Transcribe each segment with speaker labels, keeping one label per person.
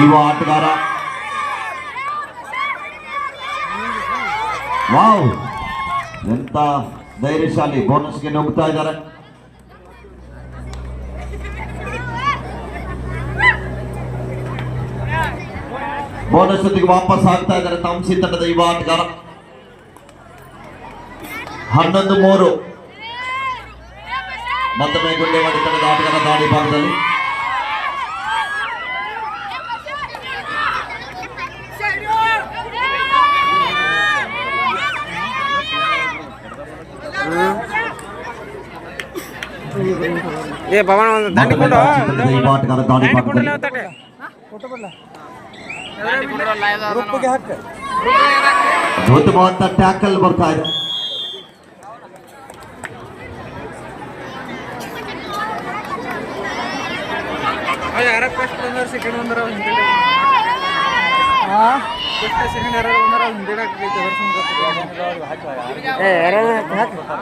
Speaker 1: ಯುವ ಆಟಗಾರ. ವಾವ್, ಎಂತ ಧೈರ್ಯಶಾಲಿ. ಬೋನಸ್ಗೆ ನುಗ್ತಾ ಇದ್ದಾರೆ. ಬೋನಸ್ ಜೊತೆಗೆ ವಾಪಸ್ ಆಗ್ತಾ ಇದ್ದಾರೆ ತಾಮ್ಸಿ ತಂಡದ ಯುವ ಆಟಗಾರ. 11-3 ಮತ್ತೊಮ್ಮೆ ಗುಂಡೆವಾಡಿ ತಂಡದ ಆಟಗಾರ ದಾಳಿ ಭಾಗದಲ್ಲಿ. ಆಟಗಾರ ದಾಳಿ ಭಾಗದಲ್ಲಿ ಅದ್ಭುತವಾದ ಟ್ಯಾಕಲ್ ಬರ್ತಾ ಇದೆ.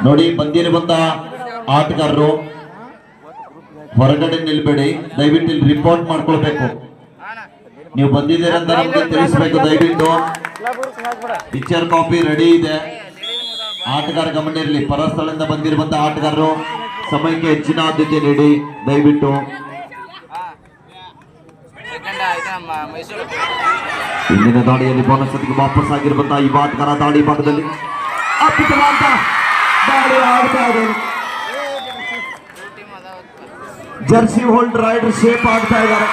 Speaker 1: ನೋಡಿ, ಬಂದಿರುವಂತ ಆಟಗಾರರು ಹೊರಗಡೆ ನಿಲ್ಬೇಡಿ, ದಯವಿಟ್ಟು ಇಲ್ಲಿ ರಿಪೋರ್ಟ್ ಮಾಡ್ಕೊಳ್ಬೇಕು. ನೀವು ಬಂದಿದ್ದೀರಂತ ನಮ್ಗೆ ತಿಳಿಸ್ಬೇಕು. ದಯವಿಟ್ಟು ಪಿಕ್ಚರ್ ಕಾಪಿ ರೆಡಿ ಇದೆ. ಆಟಗಾರ ಗಮನ ಇರಲಿ. ಪರಸ್ಥಳದಿಂದ ಬಂದಿರುವಂತ ಆಟಗಾರರು ಸಮಯಕ್ಕೆ ಹೆಚ್ಚಿನ ಆದ್ಯತೆ ನೀಡಿ ದಯವಿಟ್ಟು. ಇಂದಿನ ದಾಳಿಯಲ್ಲಿ ಬೋನಸ್ ಜೊತೆಗೆ ವಾಪಸ್ ಆಗಿರುವಂತಹ ಯುವ ಆಟಗಾರ ದಾಳಿ ಭಾಗದಲ್ಲಿ ಅದ್ಭುತವಾದ ದಾಳಿ ಆಡ್ತಾ ಇದೆ. ಜರ್ಸಿ ಹೋಲ್ಡ್ ರೈಡರ್ ಶೇಪ್ ಆಗ್ತಾ ಇದ್ದಾರೆ.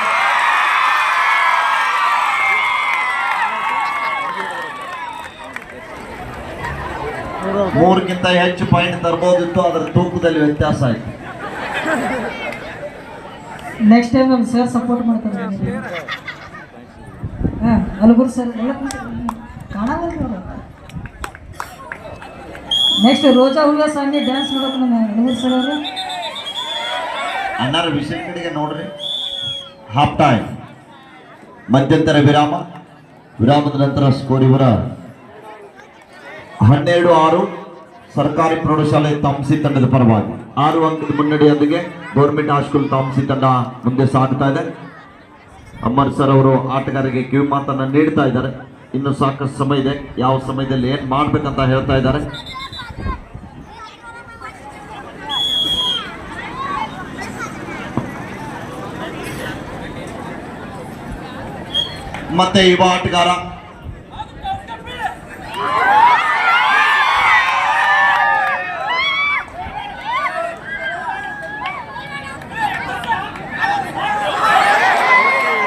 Speaker 1: ಮೂರಕ್ಕಿಂತ ಹೆಚ್ಚು ಪಾಯಿಂಟ್ ತರಬಹುದಿತ್ತು, ಅದರ ತೂಕದಲ್ಲಿ ವ್ಯತ್ಯಾಸ ಆಯ್ತು.
Speaker 2: ನೆಕ್ಸ್ಟ್ ಟೈಮ್ ನಮ್ಮ ಸರ್ ಸಪೋರ್ಟ್ ಮಾಡ್ತಾರೆ. ಅಲ್ಗುರು ಸರ್ ಎಲ್ಲ ಕಾಣಲ್ಲ. ನೆಕ್ಸ್ಟ್ ರೋಜಾ ಹುಡುಗ ಸಾಂಗಿ ಡ್ಯಾನ್ಸ್ ಮಾಡೋಕೆ ನಮ್ಮ ಅಲ್ಗುರು ಸರ್ ಅವರು
Speaker 1: ಅಣ್ಣಾರ ವಿಷಯ ಕಡೆಗೆ ನೋಡ್ರಿ. ಹಾಫ್ ಟೈಮ್, ಮಧ್ಯಂತರ ವಿರಾಮ. ವಿರಾಮದ ನಂತರ ಸ್ಕೋರ್ ಇವರ 12-6 ಸರ್ಕಾರಿ ಪ್ರೌಢಶಾಲೆ ತಾಮ್ಸಿ ತಂಡದ ಪರವಾಗಿ 6 ಅಂಕದ ಮುನ್ನಡೆಯೊಂದಿಗೆ ಗೌರ್ಮೆಂಟ್ ಹೈಸ್ಕೂಲ್ ತಾಮ್ಸಿ ತಂಡ ಮುಂದೆ ಸಾಗ್ತಾ ಇದೆ. ಅಮರ್ ಸರ್ ಅವರು ಆಟಗಾರರಿಗೆ ಕಿವಿ ಮಾತನ್ನ ನೀಡ್ತಾ ಇದ್ದಾರೆ. ಇನ್ನು ಸಾಕಷ್ಟು ಸಮಯ ಇದೆ. ಯಾವ ಸಮಯದಲ್ಲಿ ಏನ್ ಮಾಡ್ಬೇಕಂತ ಹೇಳ್ತಾ ಇದ್ದಾರೆ. ಮತ್ತೆ ಯುವ ಆಟಗಾರ